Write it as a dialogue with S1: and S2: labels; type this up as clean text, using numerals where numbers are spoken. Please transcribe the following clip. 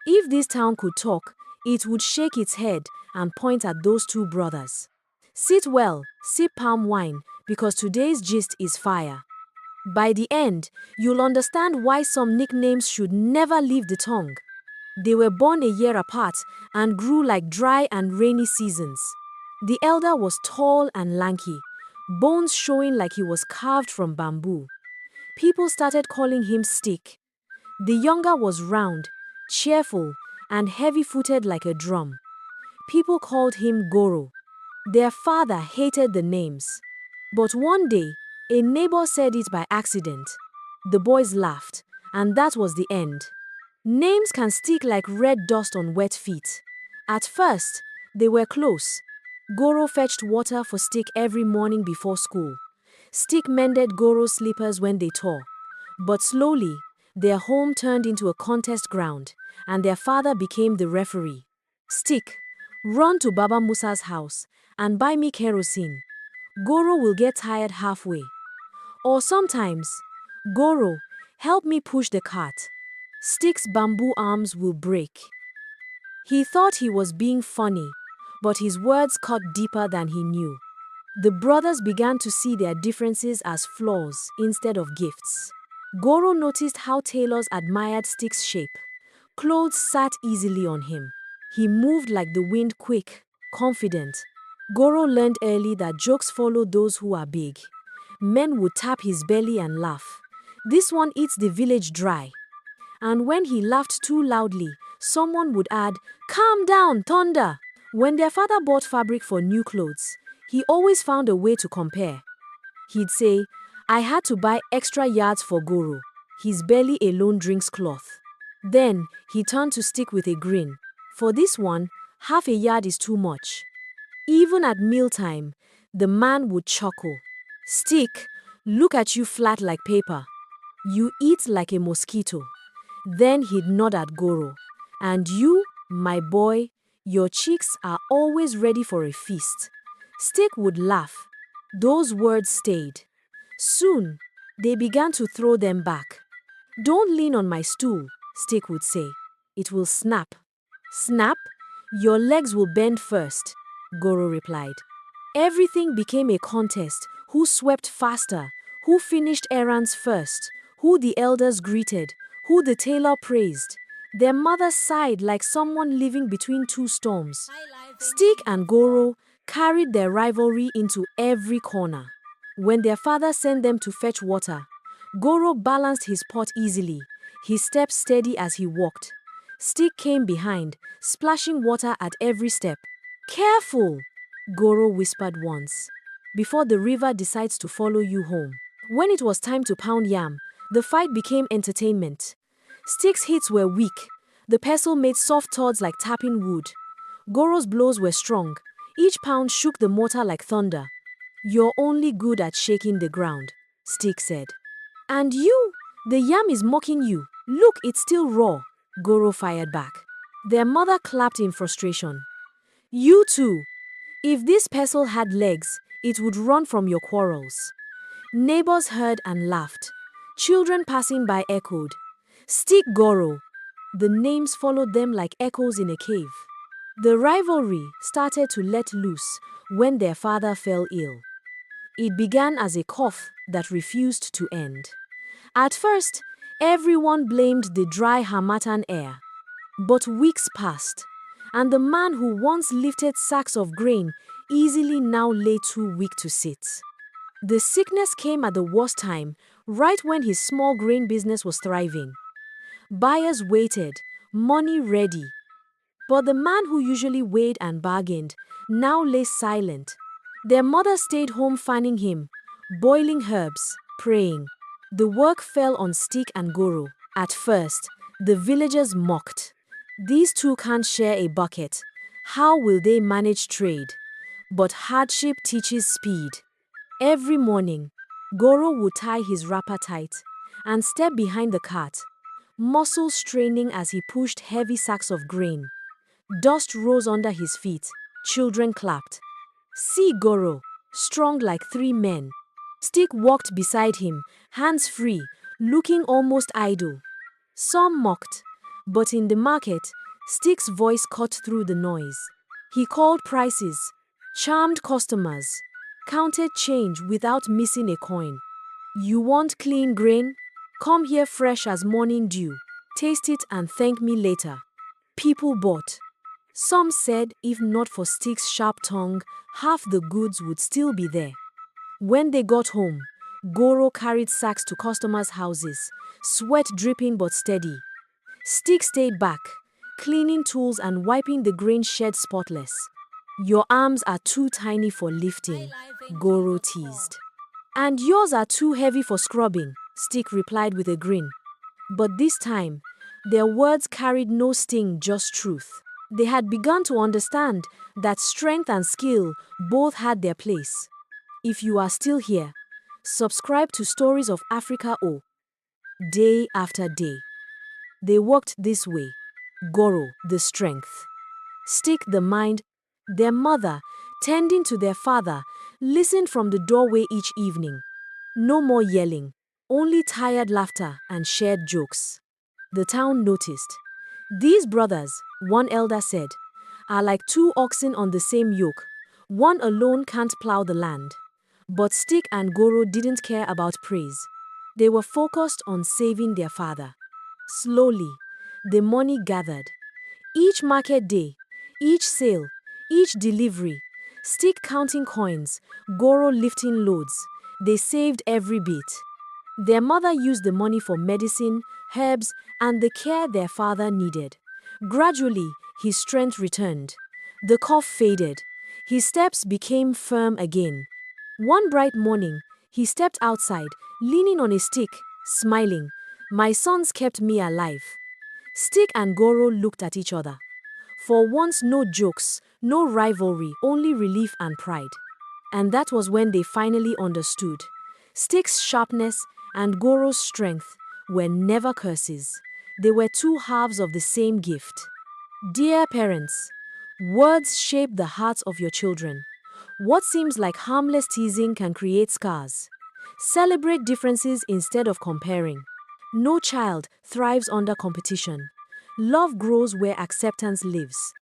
S1: If this town could talk, it would shake its head and point at those two brothers. Sit well, sip palm wine, because today's gist is fire. By the end, you'll understand why some nicknames should never leave the tongue. They were born a year apart and grew like dry and rainy seasons. The elder was tall and lanky, bones showing like he was carved from bamboo. People started calling him Stick. The younger was round, cheerful, and heavy-footed like a drum. People called him Goro. Their father hated the names. But one day, a neighbor said it by accident. The boys laughed, and that was the end. Names can stick like red dust on wet feet. At first, they were close. Goro fetched water for Stick every morning before school. Stick mended Goro's slippers when they tore. But slowly, their home turned into a contest ground, and their father became the referee. Stick, run to Baba Musa's house and buy me kerosene. Goro will get tired halfway. Or sometimes, Goro, help me push the cart. Stick's bamboo arms will break. He thought he was being funny, but his words cut deeper than he knew. The brothers began to see their differences as flaws instead of gifts. Goro noticed how tailors admired Stick's shape. Clothes sat easily on him. He moved like the wind, quick, confident. Goro learned early that jokes follow those who are big. Men would tap his belly and laugh. This one eats the village dry. And when he laughed too loudly, someone would add, "Calm down, thunder!" When their father bought fabric for new clothes, he always found a way to compare. He'd say, "I had to buy extra yards for Goro. His belly alone drinks cloth." Then he turned to Stick with a grin. "For this one, half a yard is too much." Even at mealtime, the man would chuckle. "Stick, look at you flat like paper. You eat like a mosquito." Then he'd nod at Goro. "And you, my boy, your cheeks are always ready for a feast." Stick would laugh. Those words stayed. Soon, they began to throw them back. "Don't lean on my stool," Stick would say. "It will snap." "Snap? Your legs will bend first," Goro replied. Everything became a contest. Who swept faster? Who finished errands first? Who the elders greeted? Who the tailor praised? Their mother sighed like someone living between two storms. Stick and Goro carried their rivalry into every corner. When their father sent them to fetch water, Goro balanced his pot easily, his steps steady as he walked. Stick came behind, splashing water at every step. "Careful," Goro whispered once, "before the river decides to follow you home." When it was time to pound yam, the fight became entertainment. Stick's hits were weak. The pestle made soft thuds like tapping wood. Goro's blows were strong. Each pound shook the mortar like thunder. "You're only good at shaking the ground," Stick said. "And you? The yam is mocking you. Look, it's still raw," Goro fired back. Their mother clapped in frustration. "You too. If this pestle had legs, it would run from your quarrels." Neighbors heard and laughed. Children passing by echoed, "Stick Goro." The names followed them like echoes in a cave. The rivalry started to let loose when their father fell ill. It began as a cough that refused to end. At first, everyone blamed the dry harmattan air. But weeks passed, and the man who once lifted sacks of grain easily now lay too weak to sit. The sickness came at the worst time, right when his small grain business was thriving. Buyers waited, money ready. But the man who usually weighed and bargained now lay silent. Their mother stayed home fanning him, boiling herbs, praying. The work fell on Stick and Goro. At first, the villagers mocked. "These two can't share a bucket. How will they manage trade?" But hardship teaches speed. Every morning, Goro would tie his wrapper tight and step behind the cart, muscles straining as he pushed heavy sacks of grain. Dust rose under his feet. Children clapped. "See Goro, strong like three men." Stick walked beside him, hands free, looking almost idle. Some mocked, But in the market, Stick's voice cut through the noise. He called prices, charmed customers, counted change without missing a coin. You want clean grain? Come here fresh as morning dew. Taste it and thank me later. People bought. Some said if not for Stick's sharp tongue, half the goods would still be there. When they got home, Goro carried sacks to customers' houses, sweat dripping but steady. Stick stayed back, cleaning tools and wiping the grain shed spotless. Your arms are too tiny for lifting, Goro teased. And yours are too heavy for scrubbing, Stick replied with a grin. But this time, their words carried no sting, just truth. They had begun to understand that strength and skill both had their place. If you are still here, subscribe to Stories of Africa O. Day after day. They worked this way. Goro, the strength. Stick, the mind. Their mother, tending to their father, listened from the doorway each evening. No more yelling, only tired laughter and shared jokes. The town noticed. These brothers, one elder said, are like two oxen on the same yoke. One alone can't plow the land. But Stick and Goro didn't care about praise. They were focused on saving their father. Slowly, the money gathered. Each market day, each sale, each delivery, Stick counting coins, Goro lifting loads. They saved every bit. Their mother used the money for medicine, herbs, and the care their father needed. Gradually, his strength returned. The cough faded. His steps became firm again. One bright morning, he stepped outside, leaning on a stick, smiling. My sons kept me alive. Stick and Goro looked at each other. For once, no jokes, no rivalry, only relief and pride. And that was when they finally understood. Stick's sharpness and Goro's strength were never curses. They were two halves of the same gift. Dear parents, words shape the hearts of your children. What seems like harmless teasing can create scars. Celebrate differences instead of comparing. No child thrives under competition. Love grows where acceptance lives.